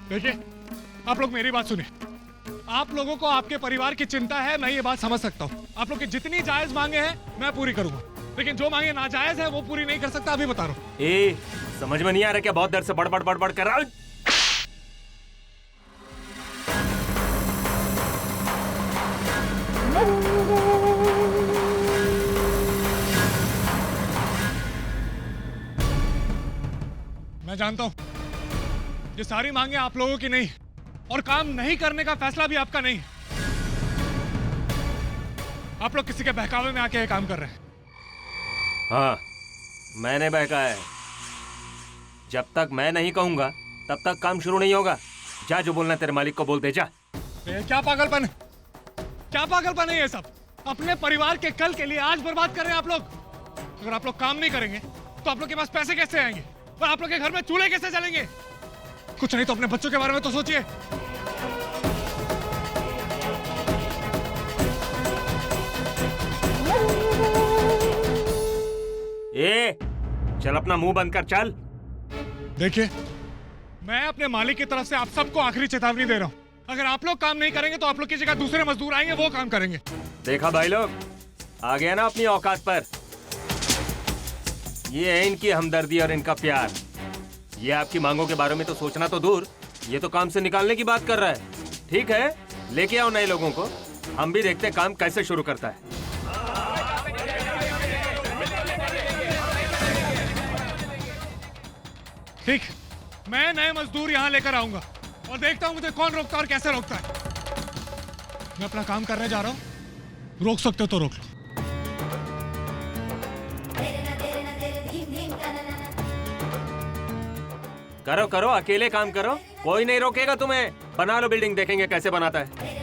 देखिए, आप लोग मेरी बात सुनिए। आप लोगों को आपके परिवार की चिंता है, मैं ये बात समझ सकता हूँ। आप लोग की जितनी जायज मांगे हैं मैं पूरी करूंगा, लेकिन जो मांगे नाजायज है वो पूरी नहीं कर सकता, अभी बता रहा हूँ। ए, समझ में नहीं आ रहा क्या? बहुत देर से बड़बड़ बड़बड़ कर रहा हूँ। मैं जानता हूँ ये सारी मांगे आप लोगों की नहीं, और काम नहीं करने का फैसला भी आपका नहीं। आप लोग किसी के बहकावे में आके ये काम कर रहे हैं। हाँ, मैंने बहकाया है। जब तक मैं नहीं कहूंगा तब तक काम शुरू नहीं होगा। जा, जो बोलना तेरे मालिक को बोल दे, जा। ये क्या पागलपन है? क्या पागलपन है ये सब? अपने परिवार के कल के लिए आज बर्बाद कर रहे हैं आप लोग। अगर आप लोग काम नहीं करेंगे तो आप लोग के पास पैसे कैसे आएंगे, और आप लोग के घर में चूल्हे कैसे जलेंगे? कुछ नहीं तो अपने बच्चों के बारे में तो सोचिए। ए, चल अपना मुंह बंद कर, चल। देखिए, मैं अपने मालिक की तरफ से आप सबको आखिरी चेतावनी दे रहा हूँ। अगर आप लोग काम नहीं करेंगे तो आप लोग की जगह दूसरे मजदूर आएंगे, वो काम करेंगे। देखा भाई लोग, आ गया ना अपनी औकात पर। ये है इनकी हमदर्दी और इनका प्यार। ये आपकी मांगों के बारे में तो सोचना तो दूर, ये तो काम से निकालने की बात कर रहा है। ठीक है, लेके आओ नए लोगों को, हम भी देखते काम कैसे शुरू करता है। ठीक, मैं नए मजदूर यहाँ लेकर आऊंगा और देखता हूँ मुझे कौन रोकता है और कैसे रोकता है। मैं अपना काम करने जा रहा हूँ, रोक सकते हो तो रोक लो। करो करो, अकेले काम करो, कोई नहीं रोकेगा तुम्हें। बना लो बिल्डिंग, देखेंगे कैसे बनाता है।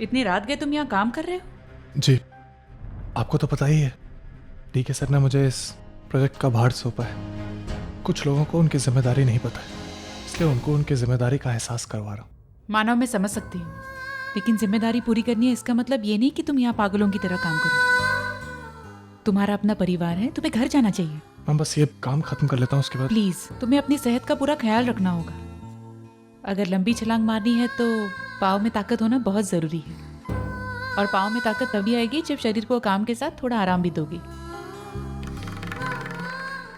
इतनी रात गए तुम यहाँ काम कर रहे हो? जी, आपको तो पता ही है, डीके सर ने मुझे इस प्रोजेक्ट का भार सौंपा है। कुछ लोगों को उनकी जिम्मेदारी नहीं पता है, इसलिए उनको उनकी जिम्मेदारी का एहसास करवा रहा हूँ। मानव, मैं समझ सकती हूँ, लेकिन जिम्मेदारी पूरी करनी है इसका मतलब ये नहीं कि तुम यहाँ पागलों की तरह काम करो। तुम्हारा अपना परिवार है, तुम्हें घर जाना चाहिए। मैं बस ये काम खत्म कर लेता हूँ, उसके बाद। प्लीज, तुम्हें अपनी सेहत का पूरा ख्याल रखना होगा। अगर लंबी छलांग मारनी है तो पाँव में ताकत होना बहुत जरूरी है, और पाँव में ताकत तभी आएगी जब शरीर को काम के साथ थोड़ा आराम भी दोगी।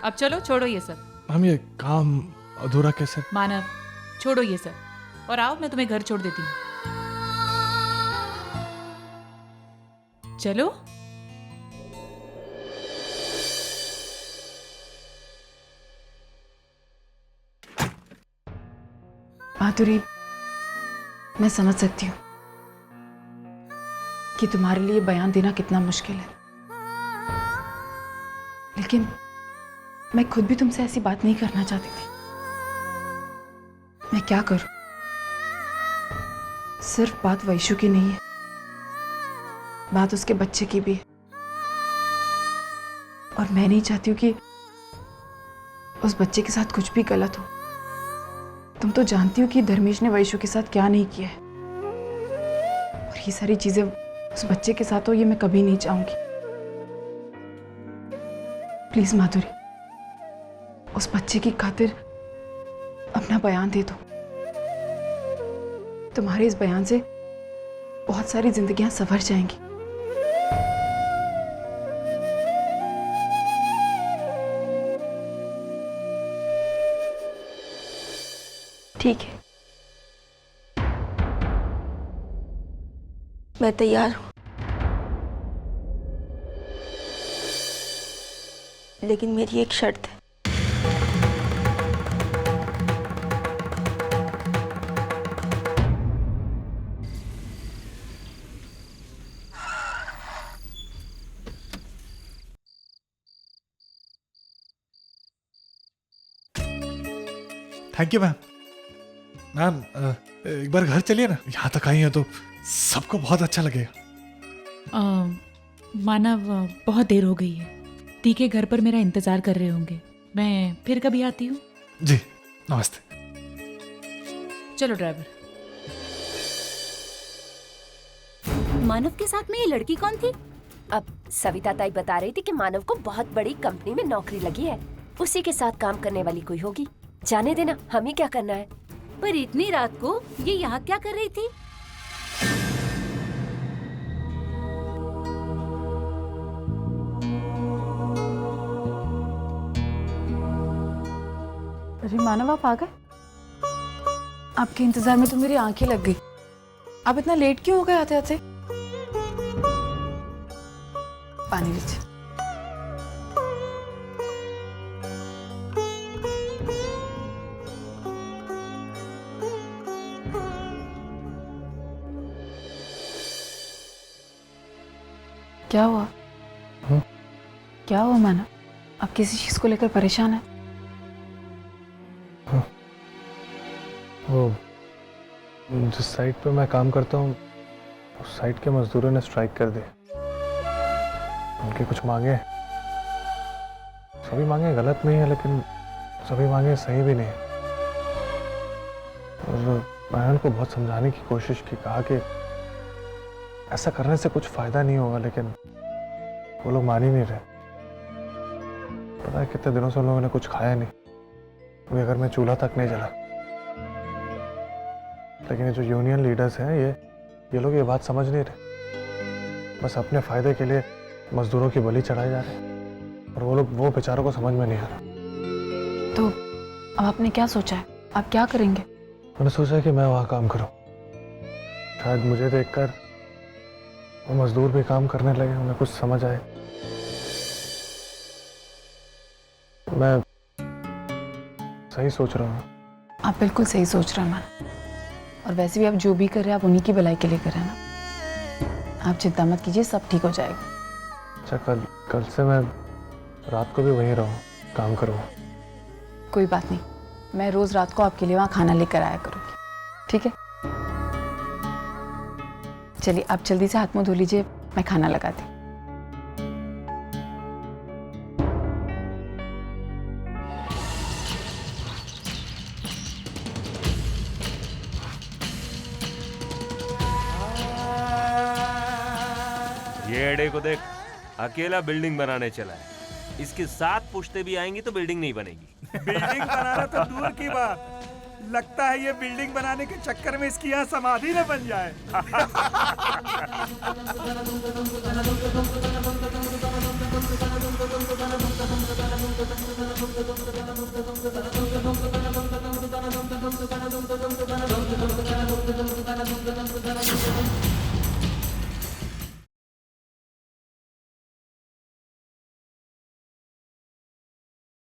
अब चलो, छोड़ो ये सब। हम ये काम अधूरा कैसे? मानव, छोड़ो ये सब और आओ, मैं तुम्हें घर छोड़ देती हूँ। चलो। माधुरी, मैं समझ सकती हूँ कि तुम्हारे लिए बयान देना कितना मुश्किल है, लेकिन मैं खुद भी तुमसे ऐसी बात नहीं करना चाहती थी। मैं क्या करूं? सिर्फ बात वैशु की नहीं है, बात उसके बच्चे की भी है, और मैं नहीं चाहती हूँ कि उस बच्चे के साथ कुछ भी गलत हो। तुम तो जानती हो कि धर्मेश ने वैशु के साथ क्या नहीं किया है, और ये सारी चीजें उस बच्चे के साथ हो, ये मैं कभी नहीं चाहूंगी। प्लीज माधुरी, उस बच्चे की खातिर अपना बयान दे दो। तुम्हारे इस बयान से बहुत सारी जिंदगियां संवर जाएंगी। ठीक है, मैं तैयार हूं, लेकिन मेरी एक शर्त है। Thank you ma'am. मैम एक बार घर चलिए ना, यहाँ तक आई हैं तो सबको बहुत अच्छा लगेगा। मानव, बहुत देर हो गई है। टीके घर पर मेरा इंतजार कर रहे होंगे। मैं फिर कभी आती हूँ। जी नमस्ते। चलो ड्राइवर। मानव के साथ में ये लड़की कौन थी? अब सविता ताई बता रही थी कि मानव को बहुत बड़ी कंपनी में नौकरी लगी है, उसी के साथ काम करने वाली कोई होगी। जाने देना, हमें क्या करना है। पर इतनी रात को ये यहाँ क्या कर रही थी? अरे मानव, आप आ गए? आपके इंतजार में तो मेरी आंखें लग गई। आप इतना लेट क्यों हो गए आते आते? पानी लीजिए। क्या हुआ? क्या हुआ मानव? आप किसी चीज को लेकर परेशान हैं? वो जिस साइट पे मैं काम करता हूँ उस साइट के मजदूरों ने स्ट्राइक कर दी। उनकी कुछ मांगे, सभी मांगे गलत नहीं है लेकिन सभी मांगे सही भी नहीं है। और मैंने उनको बहुत समझाने की कोशिश की, कहा कि ऐसा करने से कुछ फायदा नहीं होगा, लेकिन वो लोग मान ही नहीं रहे। पता है कितने दिनों से उन लोगों ने कुछ खाया नहीं, वो घर में चूल्हा तक नहीं जला। लेकिन ये जो यूनियन लीडर्स हैं ये लोग ये बात समझ नहीं रहे, बस अपने फायदे के लिए मजदूरों की बलि चढ़ाए जा रहे हैं और वो बेचारों को समझ में नहीं आ रहा। तो अब आपने क्या सोचा है? आप क्या करेंगे? मैंने सोचा कि मैं वहाँ काम करूँ। शायद मुझे देखकर वो मजदूर भी काम करने लगे, उन्हें कुछ समझ आए। मैं सही सोच रहा हूँ। आप बिल्कुल सही सोच रहे हैं मान। और वैसे भी आप जो भी कर रहे हैं आप उन्हीं की भलाई के लिए कर रहे हैं ना। आप चिंता मत कीजिए, सब ठीक हो जाएगा। अच्छा, कल से मैं रात को भी वहीं रहूँ, काम करूँ। कोई बात नहीं, मैं रोज रात को आपके लिए वहाँ खाना लेकर आया करूँगी, ठीक है? चलिए आप जल्दी से हाथ मुंह धो लीजिए, मैं खाना लगाती हूँ। ये एड़े को देख, अकेला बिल्डिंग बनाने चला है। इसकी 7 पुश्ते भी आएंगी तो बिल्डिंग नहीं बनेगी। बिल्डिंग बनाना तो दूर की बात, लगता है ये बिल्डिंग बनाने के चक्कर में इसकी यहाँ समाधि न बन जाए।